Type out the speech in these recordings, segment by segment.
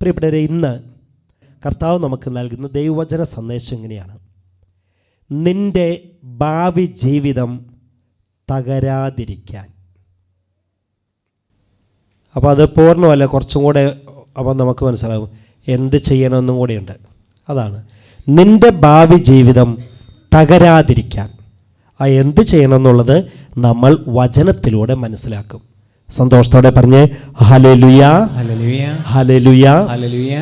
പ്രിയപ്പെട്ടവരെ, ഇന്ന് കർത്താവ് നമുക്ക് നൽകുന്ന ദൈവവചന സന്ദേശം ഇങ്ങനെയാണ്: നിൻ്റെ ഭാവി ജീവിതം തകരാതിരിക്കാൻ. അപ്പോൾ അത് പൂർണ്ണമല്ല, കുറച്ചും കൂടെ അപ്പോൾ നമുക്ക് മനസ്സിലാകും എന്ത് ചെയ്യണമെന്നും കൂടെയുണ്ട്. അതാണ് നിൻ്റെ ഭാവി ജീവിതം തകരാതിരിക്കാൻ. ആ എന്ത് ചെയ്യണമെന്നുള്ളത് നമ്മൾ വചനത്തിലൂടെ മനസ്സിലാക്കും. സന്തോഷത്തോടെ പറഞ്ഞ് ഹല്ലേലൂയ, ഹല്ലേലൂയ, ഹല്ലേലൂയ, ഹല്ലേലൂയ.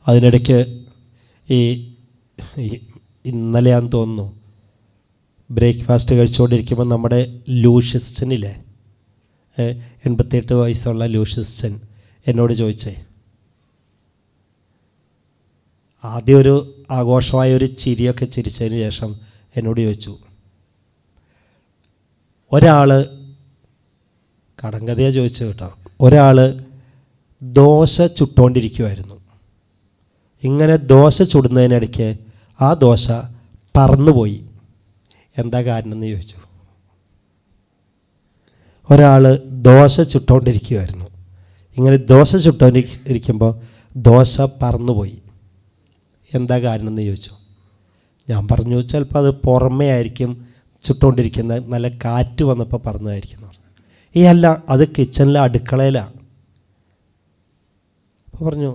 അതിനിടയ്ക്ക് ഇന്നലെയാന്ന് തോന്നുന്നു ബ്രേക്ക്ഫാസ്റ്റ് കഴിച്ചുകൊണ്ടിരിക്കുമ്പോൾ നമ്മുടെ ലൂഷ്യസ്റ്റനില്ലേ, 88 വയസ്സുള്ള ലൂഷ്യസ്റ്റൻ എന്നോട് ചോദിച്ചേ, ആദ്യം ഒരു ആഘോഷമായ ഒരു ചിരിയൊക്കെ ചിരിച്ചതിന് ശേഷം എന്നോട് ചോദിച്ചു, ഒരാൾ കടങ്കഥയാണ് ചോദിച്ചത് കേട്ടോ, ഒരാൾ ദോശ ചുട്ടുകൊണ്ടിരിക്കുമായിരുന്നു. ഇങ്ങനെ ദോശ ചുടുന്നതിനിടയ്ക്ക് ആ ദോശ പറന്നുപോയി. എന്താ കാരണം എന്ന് ചോദിച്ചു. ഒരാൾ ദോശ ചുട്ടുകൊണ്ടിരിക്കുമായിരുന്നു. ഇങ്ങനെ ദോശ ചുട്ടുകൊണ്ടിരിക്കുമ്പോൾ ദോശ പറന്നുപോയി. എന്താ കാരണം എന്ന് ചോദിച്ചു. ഞാൻ പറഞ്ഞു, ചിലപ്പോൾ അത് പുറമേ ആയിരിക്കും ചുട്ടുകൊണ്ടിരിക്കുന്നത്, നല്ല കാറ്റ് വന്നപ്പോൾ പറന്നതായിരിക്കും. അല്ല, അത് കിച്ചണിലെ അടുക്കളയിലാണ്. അപ്പോൾ പറഞ്ഞു,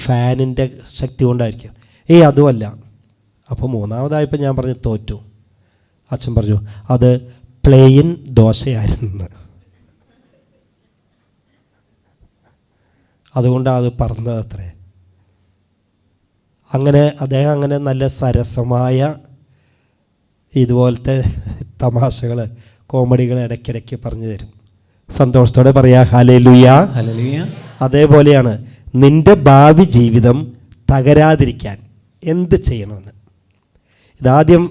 ഫാനിൻ്റെ ശക്തി കൊണ്ടായിരിക്കും. അതുമല്ല. അപ്പോൾ മൂന്നാമതായപ്പോൾ ഞാൻ പറഞ്ഞു തോറ്റു. അച്ഛൻ പറഞ്ഞു, അത് പ്ലെയിൻ ദോശയായിരുന്നു, അതുകൊണ്ടാണ് അത് പറന്നത് അത്രേ. അങ്ങനെ അദ്ദേഹം അങ്ങനെ നല്ല സരസമായ ഇതുപോലത്തെ തമാശകൾ, കോമഡികൾ ഇടയ്ക്കിടയ്ക്ക് പറഞ്ഞു തരും. സന്തോഷത്തോടെ പറയാ ഹല്ലേലൂയ, ഹല്ലേലൂയ. അതേപോലെയാണ് നിൻ്റെ ഭാവി ജീവിതം തകരാതിരിക്കാൻ എന്ത് ചെയ്യണമെന്ന്. ഇതാദ്യം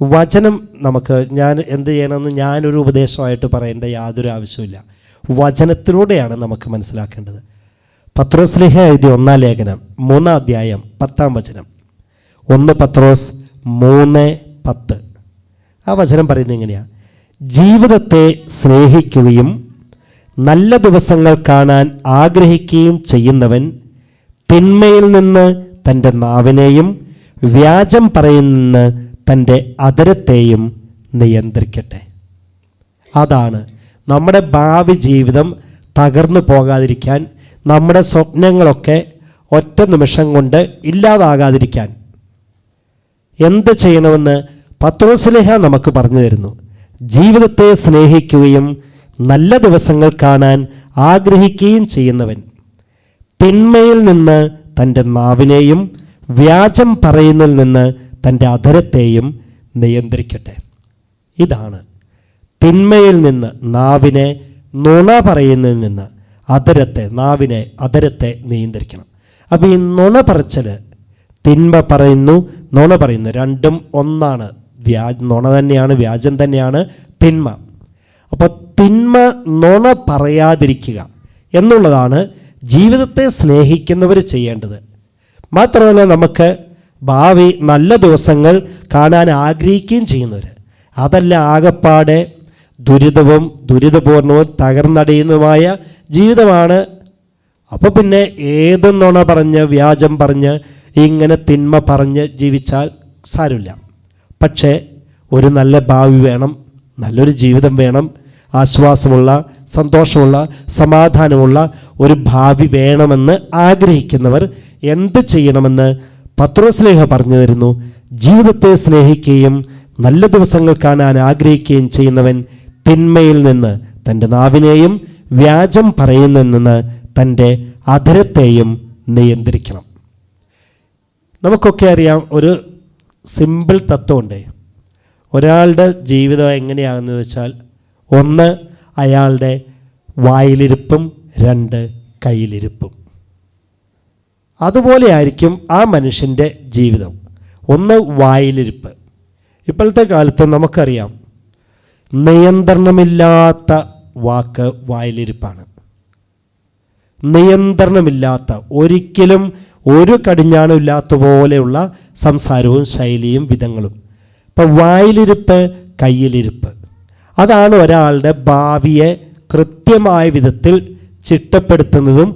വചനം നമുക്ക്, ഞാൻ എന്ത് ചെയ്യണമെന്ന് ഞാനൊരു ഉപദേശമായിട്ട് പറയേണ്ട യാതൊരു ആവശ്യമില്ല. വചനത്തിലൂടെയാണ് നമുക്ക് മനസ്സിലാക്കേണ്ടത്. പത്രോസ് ശ്ലീഹ എഴുതിയ 1-ാം ലേഖനം 3-ാം അധ്യായം 10-ാം വചനം, 1 പത്രോസ് 3:10. ആ വചനം പറയുന്നത് എങ്ങനെയാണ്: ജീവിതത്തെ സ്നേഹിക്കുകയും നല്ല ദിവസങ്ങൾ കാണാൻ ആഗ്രഹിക്കുകയും ചെയ്യുന്നവൻ തിന്മയിൽ നിന്ന് തൻ്റെ നാവിനെയും വ്യാജം പറയുന്ന തൻ്റെ അധരത്തെയും നിയന്ത്രിക്കട്ടെ. അതാണ് നമ്മുടെ ഭാവി ജീവിതം തകർന്നു പോകാതിരിക്കാൻ, നമ്മുടെ സ്വപ്നങ്ങളൊക്കെ ഒറ്റ നിമിഷം കൊണ്ട് ഇല്ലാതാകാതിരിക്കാൻ എന്ത് ചെയ്യണമെന്ന് പത്രോസ് ശ്ലീഹ നമുക്ക് പറഞ്ഞു തരുന്നു. ജീവിതത്തെ സ്നേഹിക്കുകയും നല്ല ദിവസങ്ങൾ കാണാൻ ആഗ്രഹിക്കുകയും ചെയ്യുന്നവൻ തിന്മയിൽ നിന്ന് തൻ്റെ നാവിനെയും വ്യാജം പറയുന്നതിൽ നിന്ന് തൻ്റെ അധരത്തെയും നിയന്ത്രിക്കട്ടെ. ഇതാണ് തിന്മയിൽ നിന്ന്, നാവിനെ നുണ പറയുന്നതിൽ നിന്ന് അധരത്തെ നിയന്ത്രിക്കണം. അപ്പോൾ ഈ നുണ പറച്ചൽ, തിന്മ പറയുന്നു, നുണ പറയുന്നു, രണ്ടും ഒന്നാണ്. നുണ തന്നെയാണ്, വ്യാജം തന്നെയാണ് തിന്മ. അപ്പോൾ തിന്മ, നുണ പറയാതിരിക്കുക എന്നുള്ളതാണ് ജീവിതത്തെ സ്നേഹിക്കുന്നവർ ചെയ്യേണ്ടത്. മാത്രമല്ല, നമുക്ക് ഭാവി നല്ല ദിവസങ്ങൾ കാണാൻ ആഗ്രഹിക്കുകയും ചെയ്യുന്നവർ, അതല്ല ആകപ്പാടെ ദുരിതവും ദുരിതപൂർണവും തകർന്നടിയുന്നതുമായ ജീവിതമാണ്. അപ്പോൾ പിന്നെ ഏത് നുണ പറഞ്ഞ് വ്യാജം പറഞ്ഞ് ഇങ്ങനെ തിന്മ പറഞ്ഞ് ജീവിച്ചാൽ സാരമില്ല. പക്ഷേ ഒരു നല്ല ഭാവി വേണം, നല്ലൊരു ജീവിതം വേണം, ആശ്വാസമുള്ള, സന്തോഷമുള്ള, സമാധാനമുള്ള ഒരു ഭാവി വേണമെന്ന് ആഗ്രഹിക്കുന്നവർ എന്ത് ചെയ്യണമെന്ന് പത്രോസ് ശ്ലീഹ പറഞ്ഞു തരുന്നു. ജീവിതത്തെ സ്നേഹിക്കുകയും നല്ല ദിവസങ്ങൾ കാണാൻ ആഗ്രഹിക്കുകയും ചെയ്യുന്നവൻ തിന്മയിൽ നിന്ന് തൻ്റെ നാവിനെയും വ്യാജം പറയുന്നതിൽ നിന്ന് തൻ്റെ അധരത്തെയും നിയന്ത്രിക്കണം. നമുക്കൊക്കെ അറിയാം, ഒരു സിമ്പിൾ തത്വമുണ്ട്. ഒരാളുടെ ജീവിതം എങ്ങനെയാണെന്ന് വെച്ചാൽ, 1 അയാളുടെ വായിലിരിപ്പും 2 കയ്യിലിരിപ്പും. അതുപോലെ ആയിരിക്കും ആ മനുഷ്യൻ്റെ ജീവിതം. 1 വായിലിരിപ്പ്. ഇപ്പോഴത്തെ കാലത്ത് നമുക്കറിയാം, നിയന്ത്രണമില്ലാത്ത വാക്ക് വായിലിരിപ്പാണ്. നിയന്ത്രണമില്ലാത്ത, ഒരിക്കലും ഒരു കടിഞ്ഞാണും ഇല്ലാത്ത പോലെയുള്ള സംസാരവും ശൈലിയും വിധങ്ങളും. ഇപ്പം വായിലിരിപ്പ്, കയ്യിലിരിപ്പ്, അതാണ് ഒരാളുടെ ഭാവിയെ കൃത്യമായ വിധത്തിൽ ചിട്ടപ്പെടുത്തുന്നതും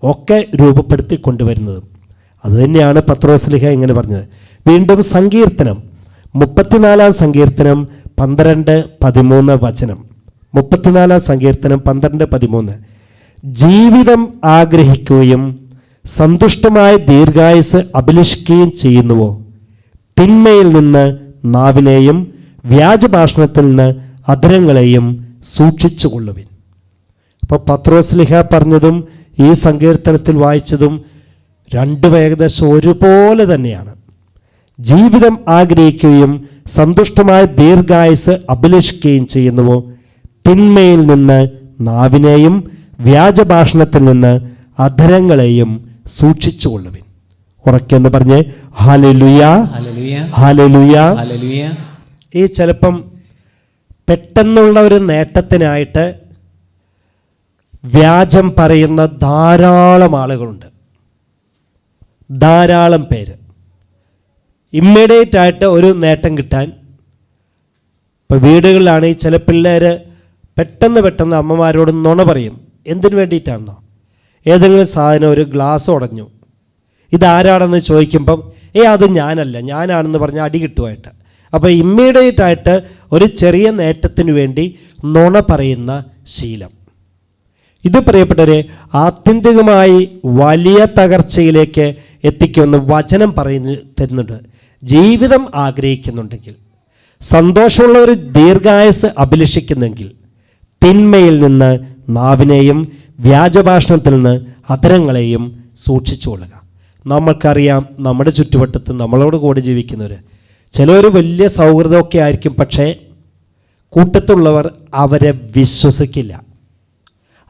ഒക്കെ രൂപപ്പെടുത്തി കൊണ്ടുവരുന്നതും. അതുതന്നെയാണ് പത്രോസ്ലീഹ ഇങ്ങനെ പറഞ്ഞത്. വീണ്ടും സങ്കീർത്തനം 34 സങ്കീർത്തനം 12-13 വചനം. 34 സങ്കീർത്തനം 12-13. ജീവിതം ആഗ്രഹിക്കുകയും സന്തുഷ്ടമായ ദീർഘായുസ് അഭിലഷിക്കുകയും ചെയ്യുന്നുവോ? തിന്മയിൽ നിന്ന് നാവിനെയും വ്യാജഭാഷണത്തിൽ നിന്ന് അധരങ്ങളെയും സൂക്ഷിച്ചുകൊള്ളുവിൻ. അപ്പോൾ പത്രോസ്ലീഹ പറഞ്ഞതും ഈ സങ്കീർത്തനത്തിൽ വായിച്ചതും രണ്ടും ഏകദേശം ഒരുപോലെ തന്നെയാണ്. ജീവിതം ആഗ്രഹിക്കുകയും സന്തുഷ്ടമായ ദീർഘായുസ് അഭിലഷിക്കുകയും ചെയ്യുന്നുവോ? തിന്മയിൽ നിന്ന് നാവിനെയും വ്യാജഭാഷണത്തിൽ നിന്ന് അധരങ്ങളെയും സൂക്ഷിച്ചുകൊള്ളുവിൻ. ഉറക്കെന്ന് പറഞ്ഞ് ഹല്ലേലൂയ, ഹല്ലേലൂയ, ഹല്ലേലൂയ. ഈ ചിലപ്പം പെട്ടെന്നുള്ള ഒരു നേട്ടത്തിനായിട്ട് വ്യാജം പറയുന്ന ധാരാളം ആളുകളുണ്ട്, ധാരാളം പേര്. ഇമ്മീഡിയറ്റ് ആയിട്ട് ഒരു നേട്ടം കിട്ടാൻ, ഇപ്പോൾ വീടുകളിലാണെങ്കിൽ ചില പിള്ളേർ പെട്ടെന്ന് അമ്മമാരോട് നുണ പറയും. എന്തിനു വേണ്ടിയിട്ടാണെന്നോ? ഏതെങ്കിലും സാധനം, ഒരു ഗ്ലാസ് ഉടഞ്ഞു, ഇതാരാണെന്ന് ചോദിക്കുമ്പം അത് ഞാനല്ല, ഞാനാണെന്ന് പറഞ്ഞാൽ അടി കിട്ടുമായിട്ട്. അപ്പോൾ ഇമ്മീഡിയറ്റ് ആയിട്ട് ഒരു ചെറിയ നേട്ടത്തിന് വേണ്ടി നുണ പറയുന്ന ശീലം, ഇത് പ്രിയപ്പെട്ടവരെ ആത്യന്തികമായി വലിയ തകർച്ചയിലേക്ക് എത്തിക്കുമെന്ന് വചനം തരുന്നുണ്ട്. ജീവിതം ആഗ്രഹിക്കുന്നുണ്ടെങ്കിൽ, സന്തോഷമുള്ള ഒരു ദീർഘായുസ് അഭിലഷിക്കുന്നെങ്കിൽ, തിന്മയിൽ നിന്ന് നാവിനെയും വ്യാജഭാഷണത്തിൽ നിന്ന് അധരങ്ങളെയും സൂക്ഷിച്ചുകൊള്ളുക. നമ്മൾക്കറിയാം, നമ്മുടെ ചുറ്റുവട്ടത്ത് നമ്മളോട് കൂടി ജീവിക്കുന്നവർ ചിലർ വലിയ സൗഹൃദമൊക്കെ ആയിരിക്കും, പക്ഷേ കൂട്ടത്തുള്ളവർ അവരെ വിശ്വസിക്കില്ല,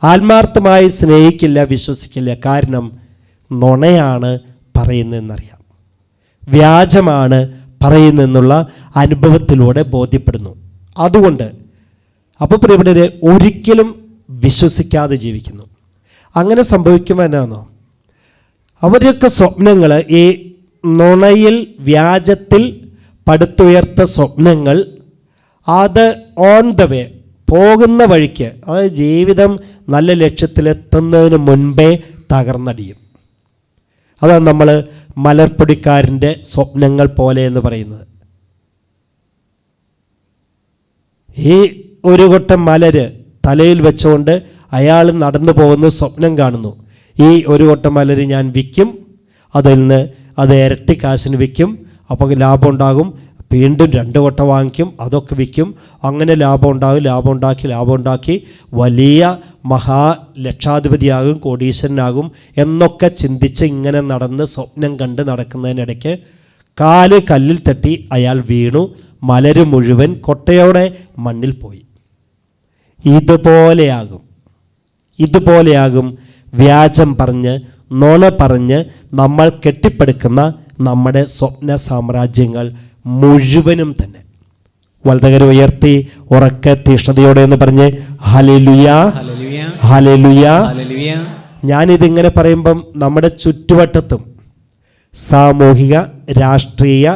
ആത്മാർത്ഥമായി സ്നേഹിക്കില്ല, വിശ്വസിക്കില്ല. കാരണം നുണയാണ് പറയുന്നതെന്നറിയാം, വ്യാജമാണ് പറയുന്നതെന്നുള്ള അനുഭവത്തിലൂടെ ബോധ്യപ്പെടുന്നു. അതുകൊണ്ട് അപ്പോൾ പ്രിയപ്പെട്ടവരെ ഒരിക്കലും വിശ്വസിക്കാതെ ജീവിക്കുന്നു. അങ്ങനെ സംഭവിക്കുമ്പോൾ എന്നാണോ, അവരൊക്കെ സ്വപ്നങ്ങൾ, ഈ നുണയിൽ വ്യാജത്തിൽ പടുത്തുയർത്ത സ്വപ്നങ്ങൾ, അത് ഓൺ ദ വേ പോകുന്ന വഴിക്ക്, അതായത് ജീവിതം നല്ല ലക്ഷ്യത്തിലെത്തുന്നതിന് മുൻപേ തകർന്നടിയും. അതാണ് നമ്മൾ മലർപ്പൊടിക്കാരൻ്റെ സ്വപ്നങ്ങൾ പോലെ എന്ന് പറയുന്നത്. ഈ ഒരു കൊട്ടം മലര് തലയിൽ വെച്ചുകൊണ്ട് അയാൾ നടന്നു പോകുന്നു, സ്വപ്നം കാണുന്നു. ഈ ഒരു കൊട്ടം മലര് ഞാൻ വിൽക്കും, അതിൽ നിന്ന് അത് ഇരട്ടി കാശിന് വിൽക്കും, അപ്പോൾ ലാഭം ഉണ്ടാകും. വീണ്ടും 2 കൊട്ട വാങ്ങിക്കും, അതൊക്കെ വിൽക്കും, അങ്ങനെ ലാഭം ഉണ്ടാകും. ലാഭം ഉണ്ടാക്കി വലിയ മഹാലക്ഷാധിപതിയാകും, കോടീശ്വരനാകും എന്നൊക്കെ ചിന്തിച്ച് ഇങ്ങനെ നടന്ന് സ്വപ്നം കണ്ട് നടക്കുന്നതിനിടയ്ക്ക് കാല് കല്ലിൽ തട്ടി അയാൾ വീണു, മലര് മുഴുവൻ കൊട്ടയോടെ മണ്ണിൽ പോയി. ഇതുപോലെയാകും വ്യാജം പറഞ്ഞ്, നുണ പറഞ്ഞ് നമ്മൾ കെട്ടിപ്പടുക്കുന്ന നമ്മുടെ സ്വപ്ന സാമ്രാജ്യങ്ങൾ മുഴുവനും തന്നെ. വലതുകര ഉയർത്തി ഉറക്കെ തീഷ്ണതയോടെ എന്ന് പറഞ്ഞ് ഹല്ലേലൂയ, ഹല്ലേലൂയ. ഞാനിതിങ്ങനെ പറയുമ്പം നമ്മുടെ ചുറ്റുവട്ടത്തും സാമൂഹിക രാഷ്ട്രീയ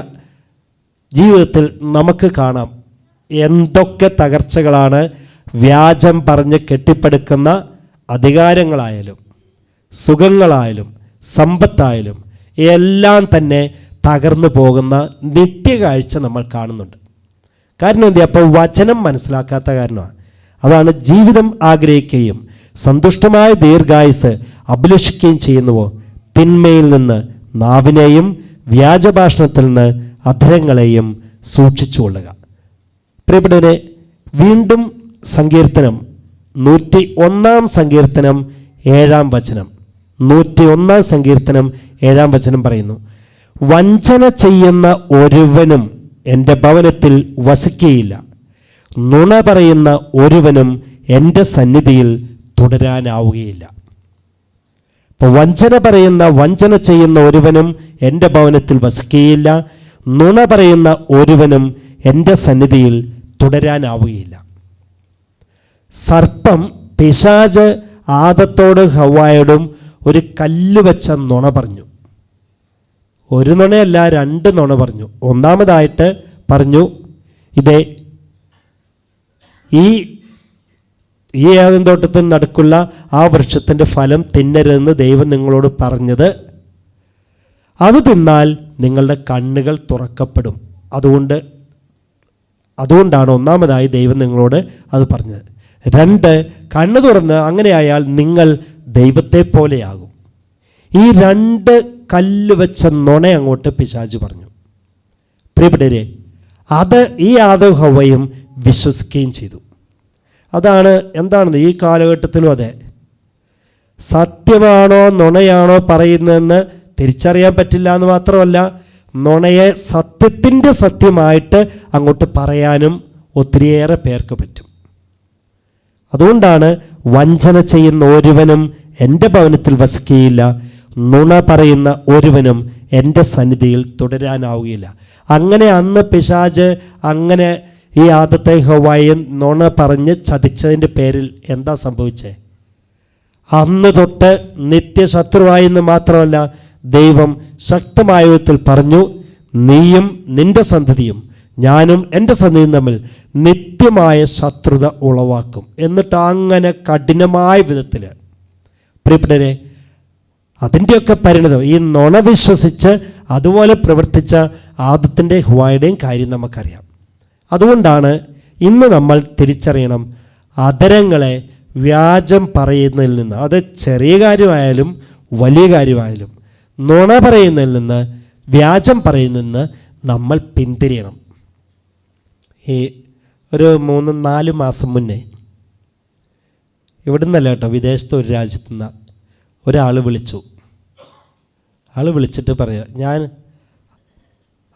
ജീവിതത്തിൽ നമുക്ക് കാണാം എന്തൊക്കെ തകർച്ചകളാണ് വ്യാജം പറഞ്ഞ് കെട്ടിപ്പടുക്കുന്ന അധികാരങ്ങളായാലും സുഖങ്ങളായാലും സമ്പത്തായാലും എല്ലാം തന്നെ തകർന്നു പോകുന്ന നിത്യകാഴ്ച നമ്മൾ കാണുന്നുണ്ട്. കാരണം എന്താ? അപ്പോൾ വചനം മനസ്സിലാക്കാത്ത കാരണമാണ്. അതാണ് ജീവിതം ആഗ്രഹിക്കുകയും സന്തുഷ്ടമായ ദീർഘായുസ് അഭിലഷിക്കുകയും ചെയ്യുന്നുവോ? തിന്മയിൽ നിന്ന് നാവിനെയും വ്യാജഭാഷണത്തിൽ നിന്ന് അധരങ്ങളെയും സൂക്ഷിച്ചുകൊള്ളുക. പ്രിയപ്പെട്ടവരെ, വീണ്ടും സങ്കീർത്തനം 101 സങ്കീർത്തനം 7 വചനം, 101 സങ്കീർത്തനം 7 വചനം പറയുന്നു, വഞ്ചന ചെയ്യുന്ന ഒരുവനും എൻ്റെ ഭവനത്തിൽ വസിക്കുകയില്ല, നുണ പറയുന്ന ഒരുവനും എൻ്റെ സന്നിധിയിൽ തുടരാനാവുകയില്ല. അപ്പോൾ വഞ്ചന ചെയ്യുന്ന ഒരുവനും എൻ്റെ ഭവനത്തിൽ വസിക്കുകയില്ല, നുണ പറയുന്ന ഒരുവനും എൻ്റെ സന്നിധിയിൽ തുടരാനാവുകയില്ല. സർപ്പം, പിശാച് ആദത്തോട് ഹവ്വായോടും ഒരു കല്ല് വെച്ച നുണ പറഞ്ഞു. ഒരു നുണയല്ല, 2 നുണ പറഞ്ഞു. ഒന്നാമതായിട്ട് പറഞ്ഞു, ഈ ഈ ഏദൻ തോട്ടത്തിന് നടുക്കുള്ള ആ വൃക്ഷത്തിൻ്റെ ഫലം തിന്നരുതെന്ന് ദൈവം നിങ്ങളോട് പറഞ്ഞത്, അത് തിന്നാൽ നിങ്ങളുടെ കണ്ണുകൾ തുറക്കപ്പെടും. അതുകൊണ്ടാണ് ഒന്നാമതായി ദൈവം നിങ്ങളോട് അത് പറഞ്ഞത്. 2, കണ്ണ് തുറന്ന് അങ്ങനെയായാൽ നിങ്ങൾ ദൈവത്തെ പോലെയാകും. ഈ 2 കല്ല് വെച്ച നുണ അങ്ങോട്ട് പിശാച് പറഞ്ഞു. പ്രിയപ്പെട്ടവരെ, അത് ഈ ആദവും ഹവ്വയും വിശ്വസിക്കുകയും ചെയ്തു. എന്താണെന്ന് ഈ കാലഘട്ടത്തിലും അതെ, സത്യമാണോ നുണയാണോ പറയുന്നതെന്ന് തിരിച്ചറിയാൻ പറ്റില്ല എന്ന് മാത്രമല്ല, നുണയെ സത്യത്തിൻ്റെ സത്യമായിട്ട് അങ്ങോട്ട് പറയാനും ഒത്തിരിയേറെ പേർക്ക് പറ്റും. അതുകൊണ്ടാണ് വഞ്ചന ചെയ്യുന്ന ഒരുവനും എൻ്റെ ഭവനത്തിൽ വസിക്കുകയില്ല, നുണ പറയുന്ന ഒരുവനും എൻ്റെ സന്നിധിയിൽ തുടരാനാവുകയില്ല. അങ്ങനെ അന്ന് പിശാച് അങ്ങനെ ഈ ആദത്തെ ഹവ്വായെയും നുണ പറഞ്ഞ് ചതിച്ചതിൻ്റെ പേരിൽ എന്താ സംഭവിച്ചേ? അന്ന് തൊട്ട് നിത്യശത്രുവായെന്ന് മാത്രമല്ല, ദൈവം ശക്തമായ വിധത്തിൽ പറഞ്ഞു, നീയും നിൻ്റെ സന്തതിയും ഞാനും എൻ്റെ സന്തതിയും തമ്മിൽ നിത്യമായ ശത്രുത ഉളവാക്കും. എന്നിട്ട് അങ്ങനെ കഠിനമായ വിധത്തിൽ, പ്രിയപ്പെട്ടവരെ, അതിൻ്റെയൊക്കെ പരിണിതം ഈ നുണ വിശ്വസിച്ച് അതുപോലെ പ്രവർത്തിച്ച ആദത്തിൻ്റെ ഹവ്വായുടെയും കാര്യം നമുക്കറിയാം. അതുകൊണ്ടാണ് ഇന്ന് നമ്മൾ തിരിച്ചറിയണം, അധരങ്ങളെ വ്യാജം പറയുന്നതിൽ നിന്ന്, അത് ചെറിയ കാര്യമായാലും വലിയ കാര്യമായാലും, നുണ പറയുന്നതിൽ നിന്ന്, വ്യാജം പറയുന്നതിൽ നിന്ന് നമ്മൾ പിന്തിരിയണം. ഈ ഒരു 3-4 മാസം മുന്നേ ഇവിടെ നിന്നല്ല കേട്ടോ, വിദേശത്ത് ഒരു രാജ്യത്തു നിന്ന് ഒരാൾ വിളിച്ചു. വിളിച്ചിട്ട്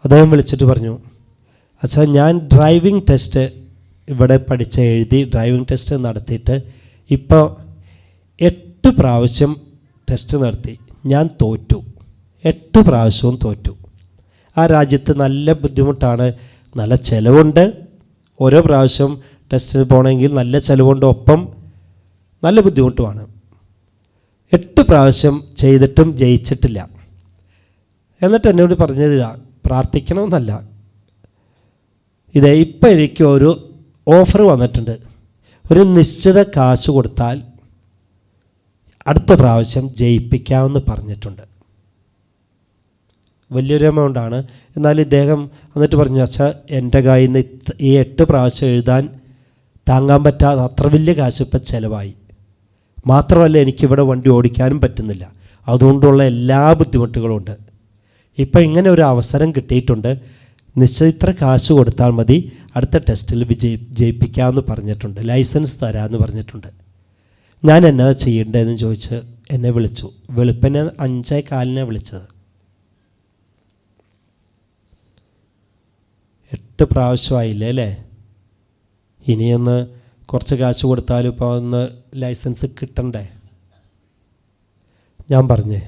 അദ്ദേഹം വിളിച്ചിട്ട് പറഞ്ഞു, അച്ഛാ, ഞാൻ ഡ്രൈവിംഗ് ടെസ്റ്റ് ഇവിടെ എഴുതി ഡ്രൈവിംഗ് ടെസ്റ്റ് നടത്തിയിട്ട് ഇപ്പോൾ 8 പ്രാവശ്യം ടെസ്റ്റ് നടത്തി, ഞാൻ തോറ്റു. 8 പ്രാവശ്യവും തോറ്റു. ആ രാജ്യത്ത് നല്ല ബുദ്ധിമുട്ടാണ്, നല്ല ചിലവുണ്ട്. ഓരോ പ്രാവശ്യം ടെസ്റ്റിന് പോകണമെങ്കിൽ നല്ല ചിലവുണ്ട്, ഒപ്പം നല്ല ബുദ്ധിമുട്ടുമാണ്. 8 പ്രാവശ്യം ചെയ്തിട്ടും ജയിച്ചിട്ടില്ല. എന്നിട്ട് എന്നോട് പറഞ്ഞത് പ്രാർത്ഥിക്കണമെന്നല്ല, ഇപ്പം എനിക്ക് ഒരു ഓഫർ വന്നിട്ടുണ്ട്. ഒരു നിശ്ചിത കാശ് കൊടുത്താൽ അടുത്ത പ്രാവശ്യം ജയിപ്പിക്കാമെന്ന് പറഞ്ഞിട്ടുണ്ട്. വലിയൊരു എമൗണ്ടാണ്. എന്നാൽ ഇദ്ദേഹം എന്നിട്ട് പറഞ്ഞു, അച്ഛാ, എൻ്റെ കയ്യിൽ നിന്ന് ഈ 8 പ്രാവശ്യം എഴുതാൻ താങ്ങാൻ പറ്റാതെ അത്ര വലിയ കാശ് ഇപ്പം ചിലവായി. മാത്രമല്ല, എനിക്കിവിടെ വണ്ടി ഓടിക്കാനും പറ്റുന്നില്ല. അതുകൊണ്ടുള്ള എല്ലാ ബുദ്ധിമുട്ടുകളും ഉണ്ട്. ഇപ്പം ഇങ്ങനെ ഒരു അവസരം കിട്ടിയിട്ടുണ്ട്, നിശ്ചിത കാശ് കൊടുത്താൽ മതി, അടുത്ത ടെസ്റ്റിൽ ജയിപ്പിക്കാമെന്ന് പറഞ്ഞിട്ടുണ്ട്, ലൈസൻസ് തരാമെന്ന് പറഞ്ഞിട്ടുണ്ട്. ഞാൻ എന്നാ ചെയ്യേണ്ടതെന്ന് ചോദിച്ച് എന്നെ വിളിച്ചു. വെളുപ്പിന് 5:15 വിളിച്ചത്. 8 പ്രാവശ്യമായില്ലേ അല്ലേ? ഇനിയൊന്ന് കുറച്ച് കാശ് കൊടുത്താലും ഇപ്പോൾ ഒന്ന് ലൈസൻസ് കിട്ടണ്ടേ? ഞാൻ പറഞ്ഞേ,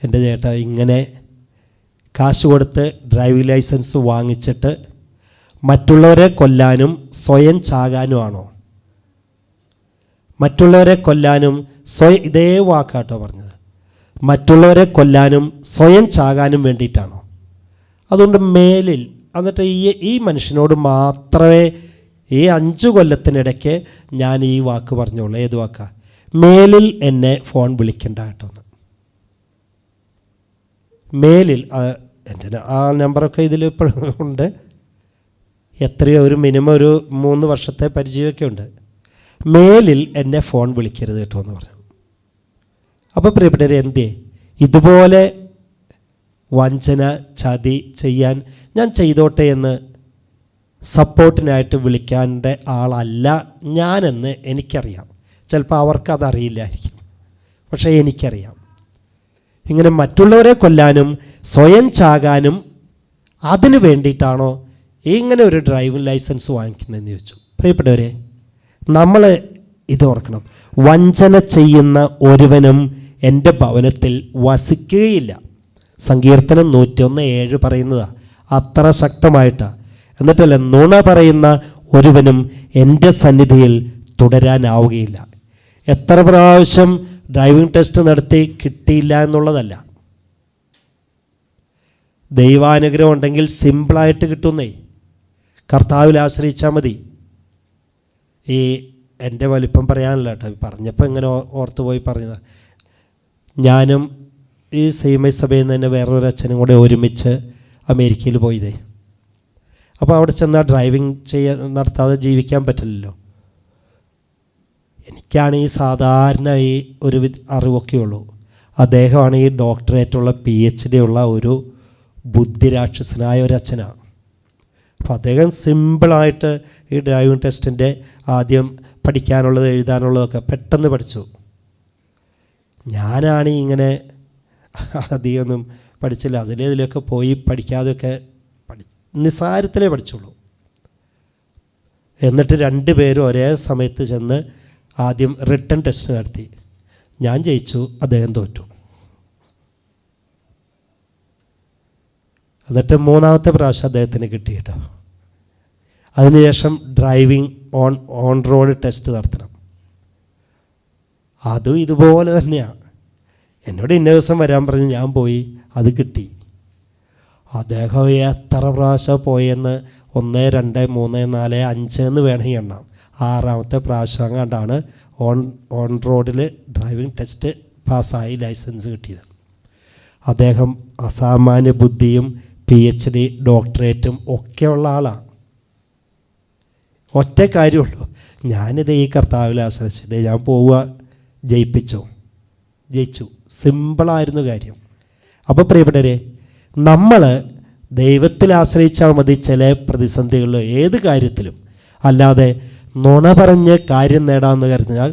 എൻ്റെ ചേട്ടാ, ഇങ്ങനെ കാശ് കൊടുത്ത് ഡ്രൈവിംഗ് ലൈസൻസ് വാങ്ങിച്ചിട്ട് മറ്റുള്ളവരെ കൊല്ലാനും സ്വയം ചാകാനുമാണോ? മറ്റുള്ളവരെ കൊല്ലാനും ഇതേ വാക്കാട്ടോ പറഞ്ഞത്, മറ്റുള്ളവരെ കൊല്ലാനും സ്വയം ചാകാനും വേണ്ടിയിട്ടാണോ? അതുകൊണ്ട് മേലിൽ എന്നിട്ട് ഈ മനുഷ്യനോട് മാത്രമേ ഈ 5 കൊല്ലത്തിനിടയ്ക്ക് ഞാൻ ഈ വാക്ക് പറഞ്ഞോളൂ. ഏത് വാക്കാ? മേലിൽ എന്നെ ഫോൺ വിളിക്കണ്ട കേട്ടോ എന്ന്. മേലിൽ എൻ്റെ ആ നമ്പറൊക്കെ ഇതിൽ ഇപ്പോഴും ഉണ്ട്. എത്രയോ മിനിമം ഒരു 3 വർഷത്തെ പരിചയമൊക്കെ ഉണ്ട്. മേലിൽ എന്നെ ഫോൺ വിളിക്കരുത് കേട്ടോ എന്ന് പറഞ്ഞു. അപ്പോൾ പ്രിയപ്പെട്ടവർ, എന്തേ ഇതുപോലെ വഞ്ചന, ചതി ചെയ്യാൻ ഞാൻ ചെയ്തോട്ടെ എന്ന് സപ്പോർട്ടിനായിട്ട് വിളിക്കേണ്ട ആളല്ല ഞാനെന്ന് എനിക്കറിയാം. ചിലപ്പോൾ അവർക്കതറിയില്ലായിരിക്കും, പക്ഷേ എനിക്കറിയാം. ഇങ്ങനെ മറ്റുള്ളവരെ കൊല്ലാനും സ്വയം ചാകാനും അതിന് വേണ്ടിയിട്ടാണോ ഇങ്ങനെ ഒരു ഡ്രൈവിംഗ് ലൈസൻസ് വാങ്ങിക്കുന്നതെന്ന് ചോദിച്ചു. പ്രിയപ്പെട്ടവരെ, നമ്മൾ ഇത് ഓർക്കണം, വഞ്ചന ചെയ്യുന്ന ഒരുവനും എൻ്റെ ഭവനത്തിൽ വസിക്കുകയില്ല. സങ്കീർത്തനം 101:7 പറയുന്നതാണ്, അത്ര ശക്തമായിട്ടാണ്. എന്നിട്ടല്ല, നുണ പറയുന്ന ഒരുവനും എൻ്റെ സന്നിധിയിൽ തുടരാനാവുകയില്ല. എത്ര പ്രാവശ്യം ഡ്രൈവിംഗ് ടെസ്റ്റ് നടത്തി കിട്ടിയില്ല എന്നുള്ളതല്ല, ദൈവാനുഗ്രഹം ഉണ്ടെങ്കിൽ സിമ്പിളായിട്ട് കിട്ടുന്നേ. കർത്താവിൽ ആശ്രയിച്ചാൽ മതി. ഈ എൻ്റെ വലിപ്പം പറയാനല്ല കേട്ടോ, പറഞ്ഞപ്പോൾ ഇങ്ങനെ ഓർത്ത് പോയി പറഞ്ഞതാണ്. ഞാനും ഈ സീമൈ സഭയിൽ നിന്ന് തന്നെ വേറൊരു അച്ഛനും കൂടെ ഒരുമിച്ച് അമേരിക്കയിൽ പോയതേ. അപ്പോൾ അവിടെ ചെന്നാൽ ഡ്രൈവിംഗ് നടത്താതെ ജീവിക്കാൻ പറ്റില്ലല്ലോ. എനിക്കാണെങ്കിൽ സാധാരണ ഈ ഒരു അറിവൊക്കെ ഉള്ളൂ. അദ്ദേഹമാണ് ഈ ഡോക്ടറേറ്റുള്ള PhD ഉള്ള ഒരു ബുദ്ധിരാക്ഷസനായ ഒരു അച്ഛനാണ്. അപ്പോൾ അദ്ദേഹം സിമ്പിളായിട്ട് ഈ ഡ്രൈവിംഗ് ടെസ്റ്റിൻ്റെ ആദ്യം പഠിക്കാനുള്ളത് എഴുതാനുള്ളതൊക്കെ പെട്ടെന്ന് പഠിച്ചു. ഞാനാണ് ഇങ്ങനെ അധികമൊന്നും പഠിച്ചില്ല. ഇതിലൊക്കെ പോയി പഠിക്കാതെയൊക്കെ നിസ്സാരത്തിലേ പഠിച്ചുള്ളൂ. എന്നിട്ട് 2 പേരും ഒരേ സമയത്ത് ചെന്ന് ആദ്യം റിട്ടൺ ടെസ്റ്റ് നടത്തി. ഞാൻ ജയിച്ചു, അദ്ദേഹം തോറ്റു. എന്നിട്ട് 3ാമത്തെ പ്രാവശ്യം അദ്ദേഹത്തിന് കിട്ടി കേട്ടോ. അതിനുശേഷം ഡ്രൈവിംഗ് ഓൺ റോഡ് ടെസ്റ്റ് നടത്തണം. അതും ഇതുപോലെ തന്നെയാണ്. എന്നോട് ഇന്ന ദിവസം വരാൻ പറഞ്ഞു, ഞാൻ പോയി, അത് കിട്ടി. അദ്ദേഹം എത്ര പ്രാവശ്യം പോയെന്ന് 1, 2, 3, 4, 5 എന്ന് വേണമെങ്കിൽ എണ്ണാം. 6ാമത്തെ പ്രാവശ്യം കണ്ടാണ് ഓൺ റോഡിൽ ഡ്രൈവിംഗ് ടെസ്റ്റ് പാസ്സായി ലൈസൻസ് കിട്ടിയത്. അദ്ദേഹം അസാമാന്യ ബുദ്ധിയും PhD ഡോക്ടറേറ്റും ഒക്കെയുള്ള ആളാണ്. ഒറ്റ കാര്യമുള്ളൂ, ഞാനിത് ഈ കർത്താവിൽ ആശ്രയിച്ചത്, ഞാൻ പോവുക, ജയിച്ചു. സിമ്പിളായിരുന്നു കാര്യം. അപ്പോൾ പ്രിയപ്പെട്ടവരെ, നമ്മൾ ദൈവത്തിൽ ആശ്രയിച്ചാൽ മതി ചില പ്രതിസന്ധികളിൽ, ഏത് കാര്യത്തിലും. അല്ലാതെ നുണ പറഞ്ഞ് കാര്യം നേടാമെന്ന് കരുതിയാൽ,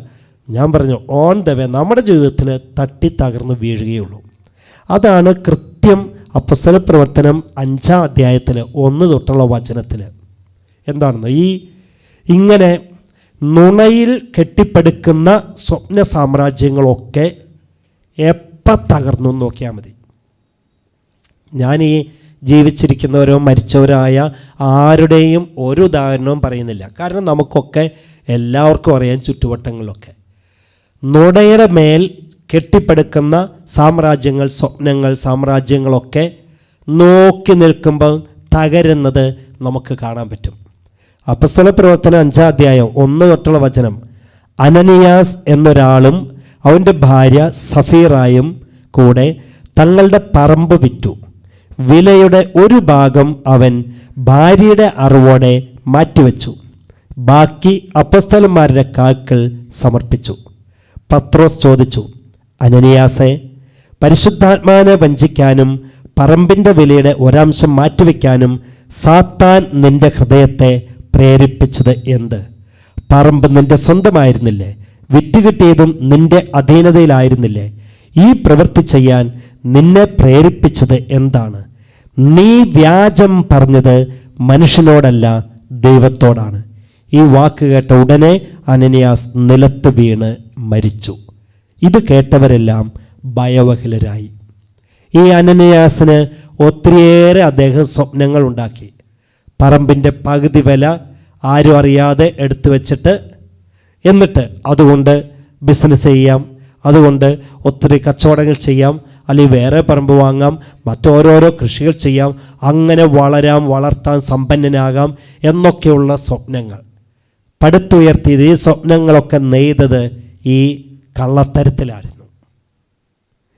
ഞാൻ പറഞ്ഞു, ഓൺ ദ വേ നമ്മുടെ ജീവിതത്തിൽ തട്ടി തകർന്ന് വീഴുകയുള്ളൂ. അതാണ് കൃത്യം അപ്പോസ്തല പ്രവർത്തനം 5-ാം അധ്യായത്തിൽ 1 തൊട്ടുള്ള വചനത്തിൽ എന്താണെന്ന്, ഇങ്ങനെ നുണയിൽ കെട്ടിപ്പടുക്കുന്ന സ്വപ്ന സാമ്രാജ്യങ്ങളൊക്കെ എപ്പം തകർന്നു നോക്കിയാൽ മതി. ഞാൻ ഈ ജീവിച്ചിരിക്കുന്നവരോ മരിച്ചവരായ ആരുടെയും ഒരു ഉദാഹരണവും പറയുന്നില്ല. കാരണം നമുക്കൊക്കെ എല്ലാവർക്കും അറിയാം, ചുറ്റുവട്ടങ്ങളിലൊക്കെ നുണയുടെ മേൽ കെട്ടിപ്പടുക്കുന്ന സാമ്രാജ്യങ്ങൾ, സ്വപ്നങ്ങൾ, സാമ്രാജ്യങ്ങളൊക്കെ നോക്കി നിൽക്കുമ്പോൾ തകരുന്നത് നമുക്ക് കാണാൻ പറ്റും. അപ്പോസ്തല പ്രവർത്തനം 5-ാം അധ്യായം 1 തൊട്ടുള്ള വചനം, അനനിയാസ് എന്നൊരാളും അവൻ്റെ ഭാര്യ സഫീറായും കൂടെ തങ്ങളുടെ പറമ്പ് വിറ്റു. വിലയുടെ ഒരു ഭാഗം അവൻ ഭാര്യയുടെ അറിവോടെ മാറ്റിവെച്ചു. ബാക്കി അപ്പോസ്തലന്മാരുടെ കാൽക്കൽ സമർപ്പിച്ചു. പത്രോസ് ചോദിച്ചു, അനനിയാസേ, പരിശുദ്ധാത്മാവിനെ വഞ്ചിക്കാനും പറമ്പിൻ്റെ വിലയുടെ ഒരംശം മാറ്റിവെക്കാനും സാത്താൻ നിന്റെ ഹൃദയത്തെ പ്രേരിപ്പിച്ചത് എന്ത്? പറമ്പ് നിന്റെ സ്വന്തമായിരുന്നില്ലേ? വിറ്റുകിട്ടിയതും നിന്റെ അധീനതയിലായിരുന്നില്ലേ? ഈ പ്രവൃത്തി ചെയ്യാൻ നിന്നെ പ്രേരിപ്പിച്ചത് എന്താണ്? നീ വ്യാജം പറഞ്ഞത് മനുഷ്യനോടല്ല, ദൈവത്തോടാണ്. ഈ വാക്ക് കേട്ട ഉടനെ അനനിയാസ് നിലത്ത് വീണ് മരിച്ചു. ഇത് കേട്ടവരെല്ലാം ഭയവഹിലരായി. ഈ അനനിയാസിന് ഒത്തിരിയേറെ അദ്ദേഹം സ്വപ്നങ്ങൾ ഉണ്ടാക്കി. പറമ്പിൻ്റെ പകുതി വില ആരും അറിയാതെ എടുത്തു വച്ചിട്ട്, എന്നിട്ട് അതുകൊണ്ട് ബിസിനസ് ചെയ്യാം, അതുകൊണ്ട് ഒത്തിരി കച്ചവടങ്ങൾ ചെയ്യാം, അല്ലെങ്കിൽ വേറെ പറമ്പ് വാങ്ങാം, മറ്റോരോരോ കൃഷികൾ ചെയ്യാം, അങ്ങനെ വളർത്താൻ സമ്പന്നനാകാം എന്നൊക്കെയുള്ള സ്വപ്നങ്ങൾ പടുത്തുയർത്തിയത്. ഈ സ്വപ്നങ്ങളൊക്കെ നെയ്തത് ഈ കള്ളത്തരത്തിലായിരുന്നു,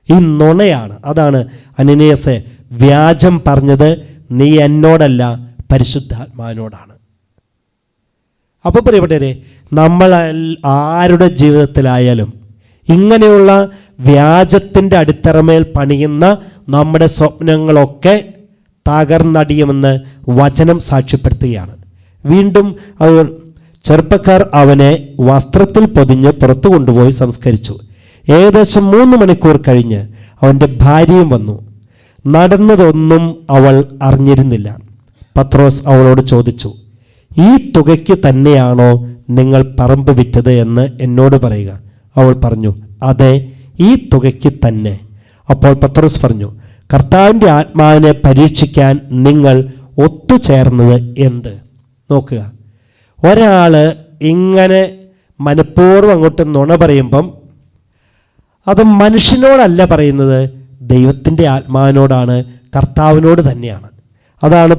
ഈ നുണയാണ്. അതാണ് അനനിയാസെ വ്യാജം പറഞ്ഞത് നീ എന്നോടല്ല, പരിശുദ്ധാത്മാവിനോടാണ്. അപ്പോൾ പ്രിയപ്പെട്ടവരെ, നമ്മൾ ആരുടെ ജീവിതത്തിലായാലും ഇങ്ങനെയുള്ള വ്യാജത്തിൻ്റെ അടിത്തറമേൽ പണിയുന്ന നമ്മുടെ സ്വപ്നങ്ങളൊക്കെ തകർന്നടിയുമെന്ന് വചനം സാക്ഷ്യപ്പെടുത്തുകയാണ്. വീണ്ടും ചെറുപ്പക്കാർ അവനെ വസ്ത്രത്തിൽ പൊതിഞ്ഞ് പുറത്തു കൊണ്ടുപോയി സംസ്കരിച്ചു. ഏകദേശം 3 മണിക്കൂർ കഴിഞ്ഞ് അവൻ്റെ ഭാര്യയും വന്നു. നടന്നതൊന്നും അവൾ അറിഞ്ഞിരുന്നില്ല. പത്രോസ് അവളോട് ചോദിച്ചു, ഈ തുകയ്ക്ക് തന്നെയാണോ നിങ്ങൾ പറമ്പ് വിറ്റത് എന്ന് എന്നോട് പറയുക. അവൾ പറഞ്ഞു, അതെ, ഈ തുകയ്ക്ക് തന്നെ. അപ്പോൾ പത്രോസ് പറഞ്ഞു, കർത്താവിൻ്റെ ആത്മാവിനെ പരീക്ഷിക്കാൻ നിങ്ങൾ ഒത്തുചേർന്നത് എന്ത്? നോക്കുക, ഒരാൾ ഇങ്ങനെ മനഃപൂർവ്വം അങ്ങോട്ട് നുണ പറയുമ്പം അത് മനുഷ്യനോടല്ല പറയുന്നത്, ദൈവത്തിൻ്റെ ആത്മാവിനോടാണ്, കർത്താവിനോട് തന്നെയാണ്. അതാണ്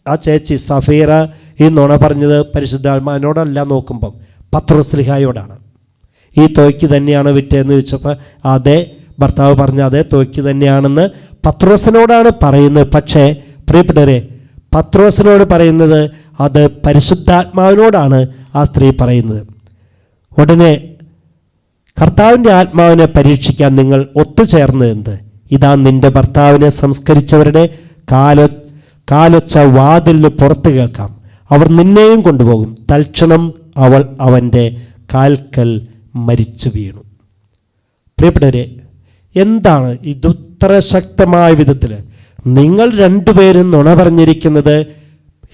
ആ ചേച്ചി സഫീറ ഈ നുണ പറഞ്ഞത് പരിശുദ്ധാത്മാവിനോടല്ല, നോക്കുമ്പം പത്രോസ്ലിഹായോടാണ്. ഈ തോയ്ക്ക് തന്നെയാണ് വിറ്റതെന്ന് ചോദിച്ചപ്പോൾ അതെ, ഭർത്താവ് പറഞ്ഞ അതേ തോയ്ക്ക് തന്നെയാണെന്ന് പത്രോസിനോടാണ് പറയുന്നത്. പക്ഷേ പ്രിയപ്പെട്ടവരെ, പത്രോസിനോട് പറയുന്നത് അത് പരിശുദ്ധാത്മാവിനോടാണ് ആ സ്ത്രീ പറയുന്നത്. ഉടനെ കർത്താവിൻ്റെ ആത്മാവിനെ പരീക്ഷിക്കാൻ നിങ്ങൾ ഒത്തുചേർന്നത് എന്ത്? ഇതാ നിന്റെ ഭർത്താവിനെ സംസ്കരിച്ചവരുടെ കാലൊച്ച വാതിലിന് പുറത്ത് കേൾക്കാം, അവർ നിന്നെയും കൊണ്ടുപോകും. തൽക്ഷണം അവൾ അവൻ്റെ കാൽക്കൽ മരിച്ചു വീണു. പ്രിയപ്പെട്ടവരെ, എന്താണ് ഇത്ര ശക്തമായ വിധത്തിൽ നിങ്ങൾ രണ്ടുപേരും നുണ പറഞ്ഞിരിക്കുന്നത്?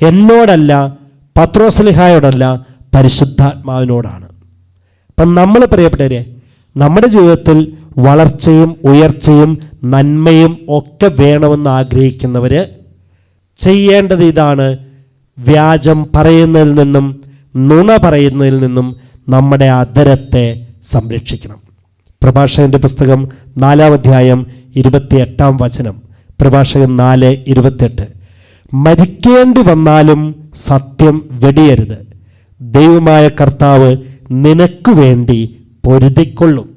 എന്നോടല്ല, പത്രോസ്ലിഹായോടല്ല, പരിശുദ്ധാത്മാവിനോടാണ്. അപ്പം നമ്മൾ പ്രിയപ്പെട്ടവരെ, നമ്മുടെ ജീവിതത്തിൽ വളർച്ചയും ഉയർച്ചയും നന്മയും ഒക്കെ വേണമെന്ന് ആഗ്രഹിക്കുന്നവർ ചെയ്യേണ്ടത് ഇതാണ്: വ്യാജം പറയുന്നതിൽ നിന്നും നുണ പറയുന്നതിൽ നിന്നും നമ്മുടെ അധരത്തെ സംരക്ഷിക്കണം. പ്രഭാഷകൻ്റെ പുസ്തകം 4-ാം അധ്യായം 28-ാം വചനം. പ്രഭാഷകൻ 4:28. മരിക്കേണ്ടി വന്നാലും സത്യം വെടിയരുത്, ദൈവമായ കർത്താവ് നിനക്ക് വേണ്ടി പൊരുതിക്കൊള്ളും.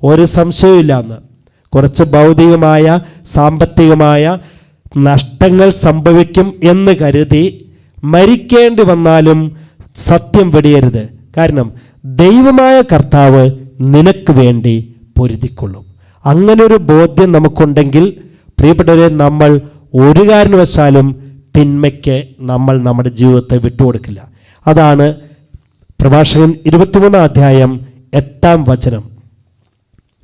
ഒരു സംശയമില്ലാന്ന്. കുറച്ച് ഭൗതികമായ സാമ്പത്തികമായ നഷ്ടങ്ങൾ സംഭവിക്കും എന്ന് കരുതി മരിക്കേണ്ടി വന്നാലും സത്യം വെടിയരുത്. കാരണം ദൈവമായ കർത്താവ് നിനക്ക് വേണ്ടി പൊരുതിക്കൊള്ളും. അങ്ങനൊരു ബോധ്യം നമുക്കുണ്ടെങ്കിൽ പ്രിയപ്പെട്ടവരെ, നമ്മൾ ഒരു കാരണവശാലും തിന്മയ്ക്ക് നമ്മൾ നമ്മുടെ ജീവിതത്തെ വിട്ടുകൊടുക്കില്ല. അതാണ് പ്രഭാഷകൻ 23-ാം അധ്യായം 8-ാം വചനം.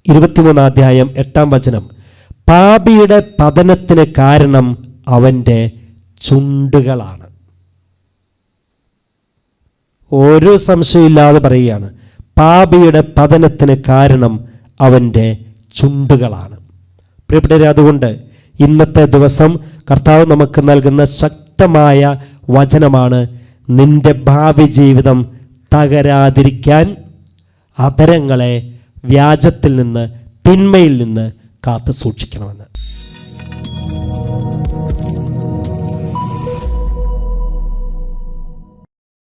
23-ാം അധ്യായം 8-ാം വചനം. പാപിയുടെ പതനത്തിന് കാരണം അവൻ്റെ ചുണ്ടുകളാണ്. ഒരു സംശയമില്ലാതെ പറയുകയാണ്, പാപിയുടെ പതനത്തിന് കാരണം അവൻ്റെ ചുണ്ടുകളാണ്. പ്രിയപ്പെട്ടവരെ, അതുകൊണ്ട് ഇന്നത്തെ ദിവസം കർത്താവ് നമുക്ക് നൽകുന്ന ശക്തമായ വചനമാണ്: നിന്റെ ഭാവി ജീവിതം തകരാതിരിക്കാൻ അധരങ്ങളെ വ്യാജത്തിൽ നിന്ന്, തിന്മയിൽ നിന്ന് കാത്തു സൂക്ഷിക്കണമെന്ന്.